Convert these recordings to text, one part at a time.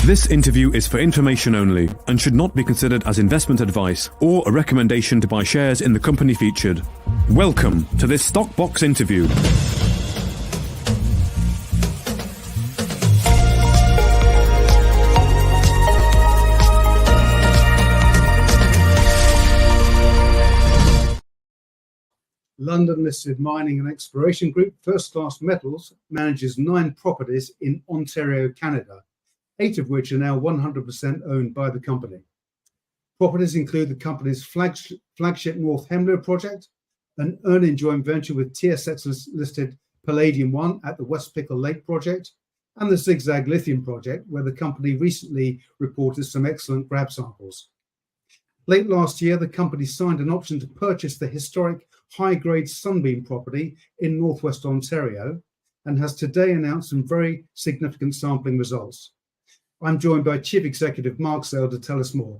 This interview is for information only and should not be considered as investment advice or a recommendation to buy shares in the company featured. Welcome to this Stock Box interview. London-listed mining and exploration group First Class Metals manages 9 properties in Ontario, Canada, 8 of which are now 100% owned by the company. Properties include the company's flagship North Hemlo project, an earning joint venture with TSX-listed Palladium 1 at the West Pickle Lake project, and the Zigzag Lithium project, where the company recently reported some excellent grab samples. Late last year, the company signed an option to purchase the historic high-grade Sunbeam property in northwest Ontario and has today announced some very significant sampling results. I'm joined by Chief Executive Mark Sale to tell us more.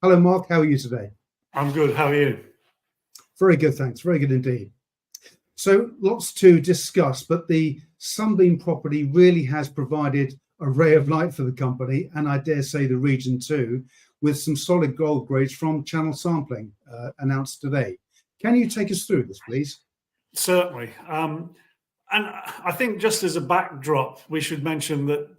Hello, Mark. How are you today? I'm good. How are you? Very good, thanks. Very good indeed. So lots to discuss, but the Sunbeam property really has provided a ray of light for the company, and I dare say the region too, with some solid gold grades from channel sampling announced today. Can you take us through this, please? Certainly. And I think just as a backdrop, we should mention that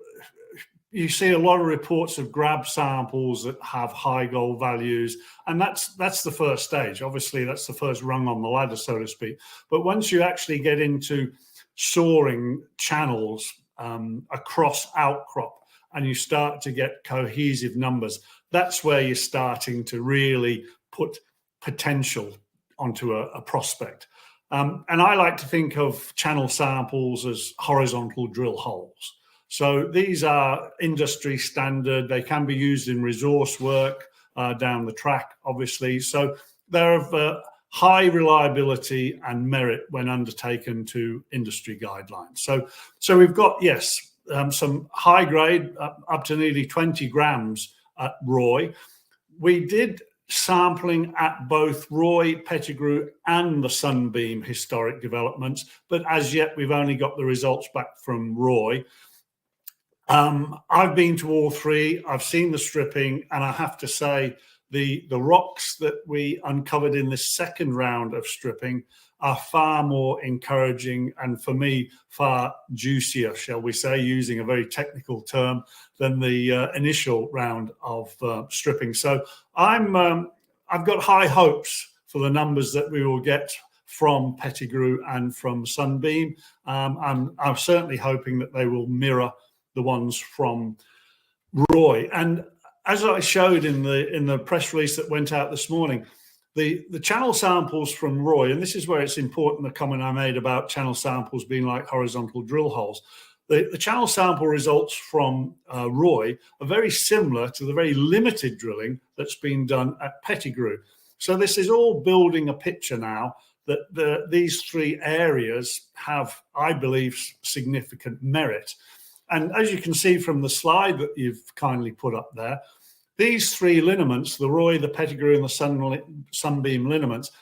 you see a lot of reports of grab samples that have high gold values, and that's the first stage. Obviously, that's the first rung on the ladder, so to speak. But once you actually get into soaring channels across outcrop and you start to get cohesive numbers, that's where you're starting to really put potential onto a prospect. And I like to think of channel samples as horizontal drill holes. So these are industry standard. They can be used in resource work down the track, obviously. So they're of high reliability and merit when undertaken to industry guidelines. So we've got, yes, some high grade up to nearly 20 grams at Roy. We did sampling at both Roy, Pettigrew and the Sunbeam historic developments, but as yet we've only got the results back from Roy. I've been to all 3. I've seen the stripping, and I have to say the rocks that we uncovered in this second round of stripping are far more encouraging and, for me, far juicier, shall we say, using a very technical term, than the initial round of stripping. So I've got high hopes for the numbers that we will get from Pettigrew and from Sunbeam. I'm certainly hoping that they will mirror the ones from Roy. And as I showed in the press release that went out this morning, the channel samples from Roy, and this is where it's important, the comment I made about channel samples being like horizontal drill holes. The channel sample results from Roy are very similar to the very limited drilling that's been done at Pettigrew. So this is all building a picture now that these 3 areas have, I believe, significant merit. And as you can see from the slide that you've kindly put up there, these 3 lineaments, the Roy, the Pettigrew and the Sunbeam lineaments,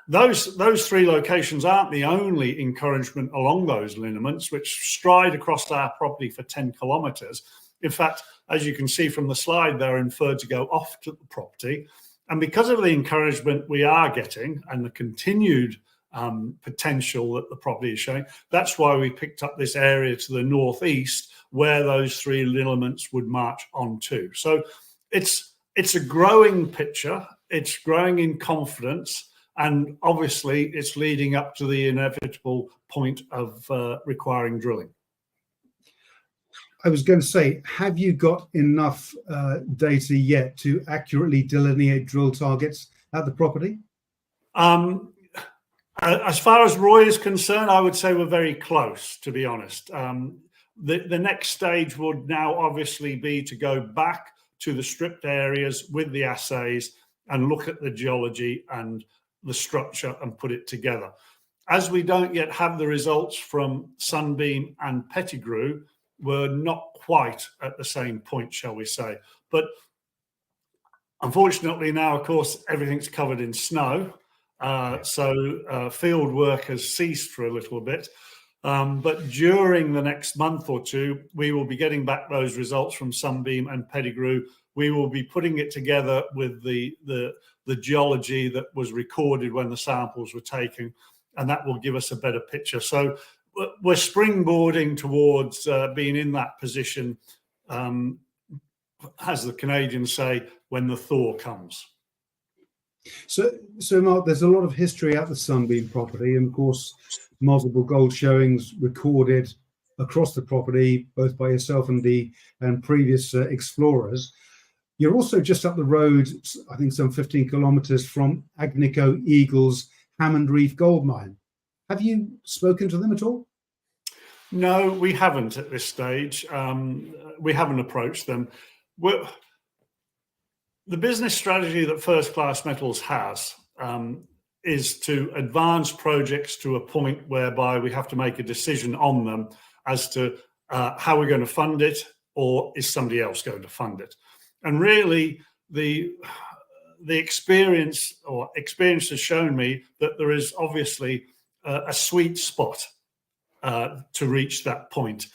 those 3 locations aren't the only encouragement along those lineaments, which stride across our property for 10 kilometres. In fact, as you can see from the slide, they're inferred to go off to the property. And because of the encouragement we are getting and the continued potential that the property is showing, that's why we picked up this area to the northeast where those 3 lineaments would march on to. So it's a growing picture, it's growing in confidence, and obviously it's leading up to the inevitable point of requiring drilling. I was going to say, have you got enough data yet to accurately delineate drill targets at the property? As far as Roy is concerned, I would say we're very close, to be honest. The next stage would now obviously be to go back to the stripped areas with the assays and look at the geology and the structure and put it together. As we don't yet have the results from Sunbeam and Pettigrew, we're not quite at the same point, shall we say. But unfortunately now, of course, everything's covered in snow. So field work has ceased for a little bit. But during the next month or two, we will be getting back those results from Sunbeam and Pettigrew. We will be putting it together with the geology that was recorded when the samples were taken, and that will give us a better picture. So we're springboarding towards being in that position, as the Canadians say, when the thaw comes. So Mark, there's a lot of history at the Sunbeam property, and of course, multiple gold showings recorded across the property, both by yourself and previous explorers. You're also just up the road, I think some 15 kilometers from Agnico Eagle's Hammond Reef gold mine. Have you spoken to them at all? No, we haven't at this stage. We haven't approached them. The business strategy that First Class Metals has is to advance projects to a point whereby we have to make a decision on them as to how we're going to fund it, or is somebody else going to fund it. And really, the experience has shown me that there is obviously a sweet spot to reach that point.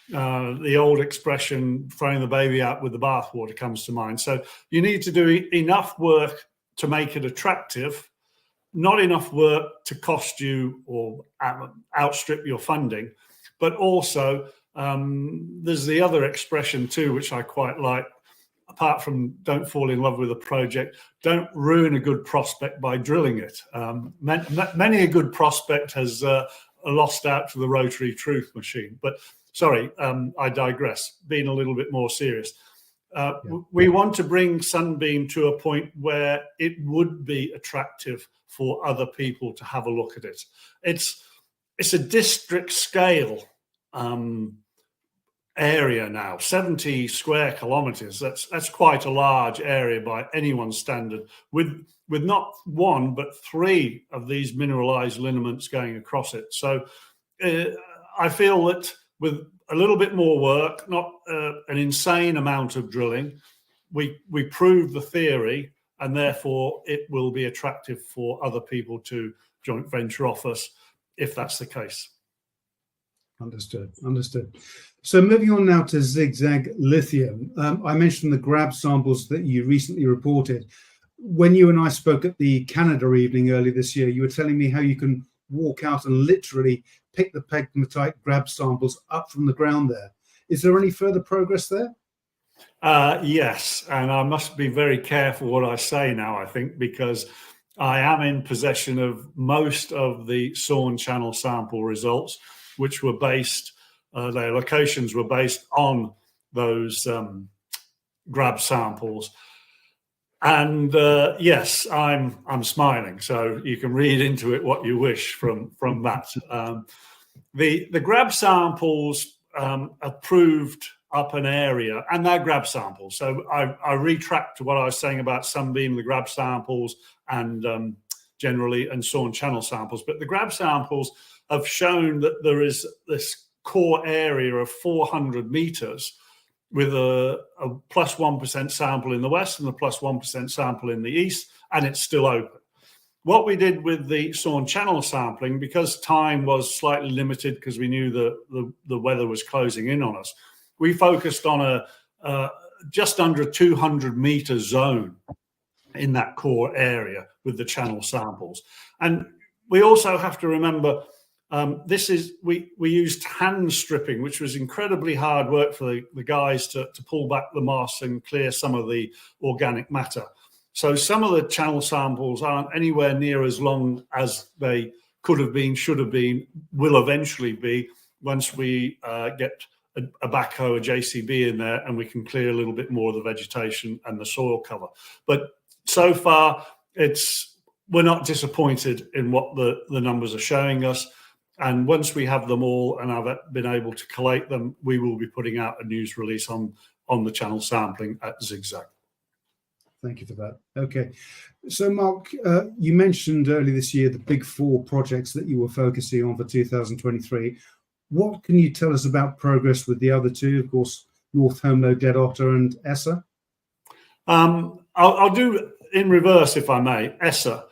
The old expression, throwing the baby out with the bathwater, comes to mind. So you need to do enough work to make it attractive, not enough work to cost you or outstrip your funding. But also, there's the other expression too, which I quite like. Apart from don't fall in love with a project, don't ruin a good prospect by drilling it. Many a good prospect has lost out to the rotary truth machine. But sorry, I digress, being a little bit more serious. We want to bring Sunbeam to a point where it would be attractive for other people to have a look at it. It's a district scale area now, 70 square kilometers. That's quite a large area by anyone's standard, with not one but three of these mineralized lineaments going across it. So I feel that with a little bit more work, not an insane amount of drilling, we prove the theory, and therefore it will be attractive for other people to joint venture off us if that's the case. Understood. So moving on now to Zigzag Lithium. I mentioned the grab samples that you recently reported. When you and I spoke at the Canada evening early this year, you were telling me how you can walk out and literally pick the pegmatite grab samples up from the ground there. Is there any further progress there? Yes, and I must be very careful what I say now, I think, because I am in possession of most of the Sawn Channel sample results, which were based, their locations were based on those grab samples. And yes, I'm smiling, so you can read into it what you wish from that. The grab samples are proved up an area, and they're grab samples. So I retract to what I was saying about Sunbeam, the grab samples, and generally, and Sawn Channel samples. But the grab samples have shown that there is this core area of 400 meters with a plus 1% sample in the west and a plus 1% sample in the east, and it's still open. What we did with the Sawn Channel sampling, because time was slightly limited because we knew the weather was closing in on us, we focused on a just under a 200 meter zone in that core area with the channel samples. And we also have to remember, we used hand stripping, which was incredibly hard work for the guys to pull back the moss and clear some of the organic matter. So some of the channel samples aren't anywhere near as long as they could have been, should have been, will eventually be once we get a backhoe, a JCB in there, and we can clear a little bit more of the vegetation and the soil cover. But so far, we're not disappointed in what the numbers are showing us. And once we have them all and I've been able to collate them, we will be putting out a news release on the channel sampling at Zigzag. Thank you for that. Okay. So, Mark, you mentioned earlier this year the big four projects that you were focusing on for 2023. What can you tell us about progress with the other two, of course, North Homelo, Dead Otter and Essa? I'll do in reverse, if I may. Essa.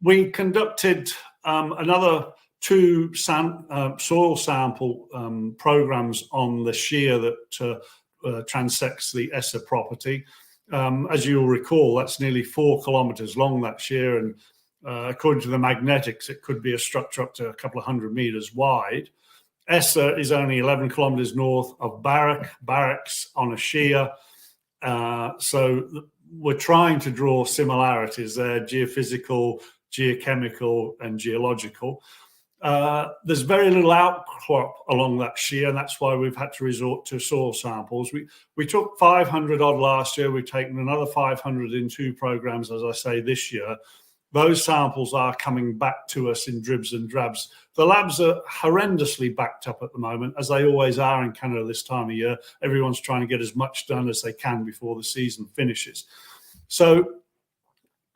We conducted another two soil sample programs on the shear that transects the Esser property. As you'll recall, that's nearly 4 kilometres long, that shear, and according to the magnetics, it could be a structure up to a couple of 100 metres wide. Esser is only 11 kilometres north of Barracks on a shear. So we're trying to draw similarities there, geophysical, geochemical and geological. There's very little outcrop along that shear, and that's why we've had to resort to soil samples. We took 500 odd last year. We've taken another 500 in 2 programs, as I say, this year. Those samples are coming back to us in dribs and drabs. The labs are horrendously backed up at the moment, as they always are in Canada this time of year. Everyone's trying to get as much done as they can before the season finishes. So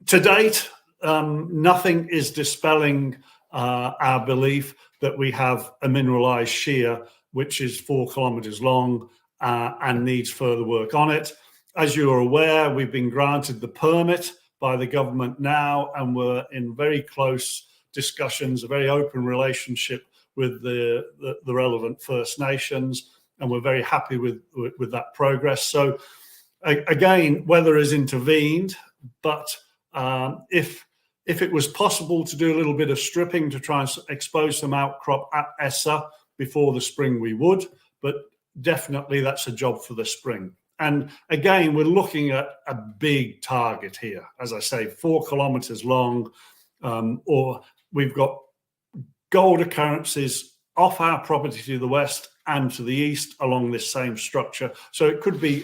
to date, nothing is dispelling our belief that we have a mineralized shear, which is 4 kilometers long and needs further work on it. As you are aware, we've been granted the permit by the government now, and we're in very close discussions, a very open relationship with the relevant First Nations, and we're very happy with that progress. So again, weather has intervened, but if it was possible to do a little bit of stripping to try and expose some outcrop at Esser before the spring, we would, but definitely that's a job for the spring. And again, we're looking at a big target here. As I say, 4 kilometers long, or we've got gold occurrences off our property to the west and to the east along this same structure. So it could be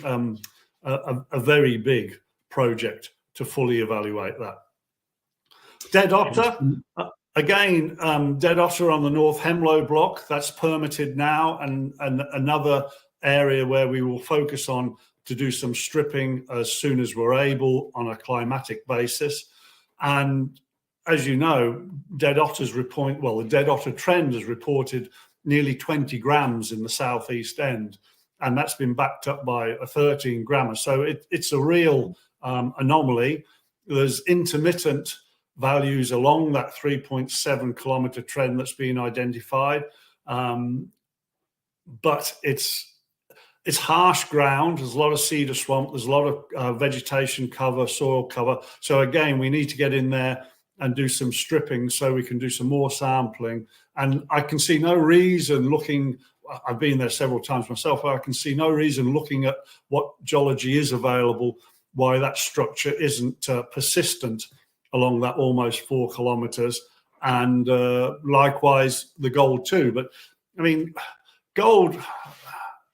a very big project to fully evaluate that. Dead Otter, again, Dead Otter on the North Hemlow block, that's permitted now, and another area where we will focus on to do some stripping as soon as we're able on a climatic basis. And as you know, the Dead Otter trend has reported nearly 20 grams in the southeast end, and that's been backed up by a 13 grammer. So it's a real anomaly. There's intermittent values along that 3.7 kilometer trend that's been identified, but it's harsh ground. There's a lot of cedar swamp. There's a lot of vegetation cover, soil cover. So again, we need to get in there and do some stripping so we can do some more sampling. And I can see no reason I've been there several times myself, I can see no reason looking at what geology is available, why that structure isn't persistent along that almost 4 kilometers. And likewise, the gold too. But I mean, gold,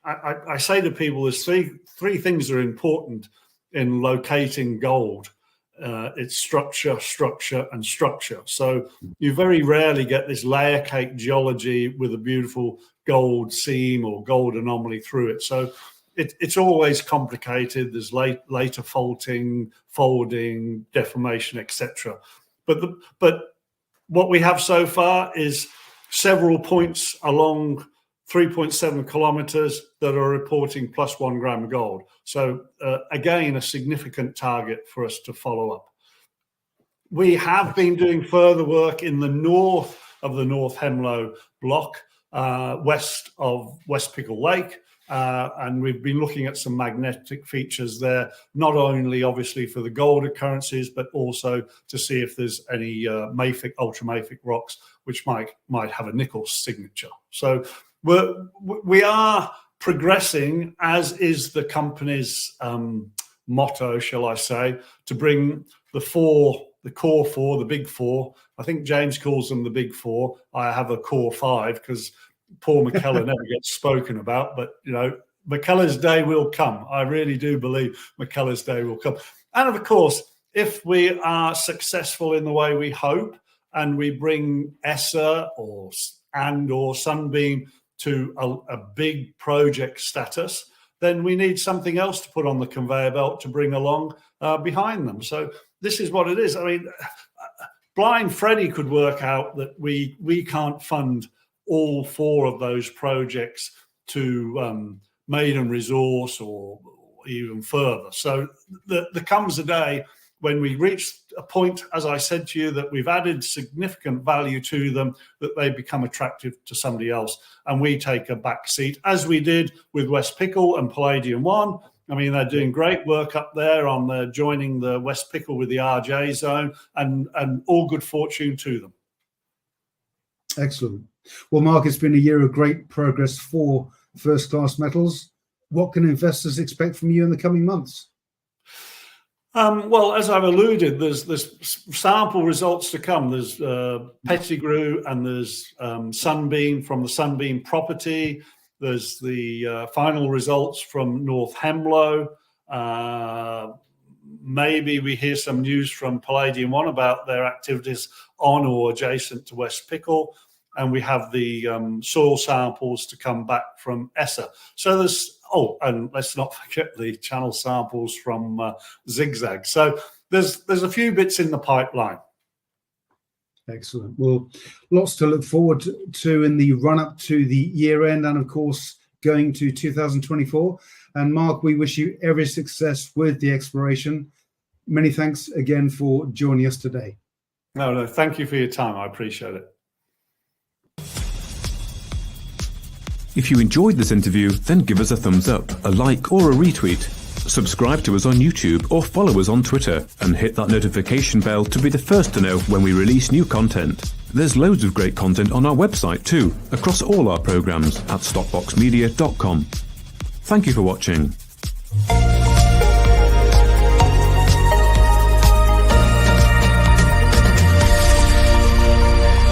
I say to people, there's three things that are important in locating gold. It's structure, structure, and structure. So you very rarely get this layer cake geology with a beautiful gold seam or gold anomaly through it. So it's always complicated. There's later faulting, folding, deformation, etc. But what we have so far is several points along 3.7 kilometers that are reporting plus 1 gram gold. So again, a significant target for us to follow up. We have been doing further work in the north of the North Hemlow block, west of West Pickle Lake, and we've been looking at some magnetic features there, not only obviously for the gold occurrences, but also to see if there's any mafic, ultramafic rocks which might have a nickel signature. So we are progressing, as is the company's motto, shall I say, to bring the core four, the big four. I think James calls them the big four. I have a core 5 because Paul McKellar never gets spoken about. But, you know, McKellar's day will come. I really do believe McKellar's day will come. And of course, if we are successful in the way we hope and we bring Esser or Sunbeam to a big project status, then we need something else to put on the conveyor belt to bring along behind them. So this is what it is. I mean, Blind Freddy could work out that we can't fund all 4 of those projects to maiden resource or even further. So there comes a day when we reach a point, as I said to you, that we've added significant value to them, that they become attractive to somebody else, and we take a back seat, as we did with West Pickle and Palladium 1. I mean, they're doing great work up there on joining the West Pickle with the RJ zone, and all good fortune to them. Excellent. Well, Mark, it's been a year of great progress for First Class Metals. What can investors expect from you in the coming months? Well, as I've alluded, there's sample results to come. There's Pettigrew and there's Sunbeam from the Sunbeam property. There's the final results from North Hemlow. Maybe we hear some news from Palladium 1 about their activities on or adjacent to West Pickle. And we have the soil samples to come back from ESSA. So there's, and let's not forget the channel samples from Zigzag. So there's a few bits in the pipeline. Excellent. Well, lots to look forward to in the run-up to the year end and, of course, going to 2024. And Mark, we wish you every success with the exploration. Many thanks again for joining us today. No, thank you for your time. I appreciate it. If you enjoyed this interview, then give us a thumbs up, a like or a retweet. Subscribe to us on YouTube or follow us on Twitter and hit that notification bell to be the first to know when we release new content. There's loads of great content on our website too, across all our programs at stockboxmedia.com. Thank you for watching.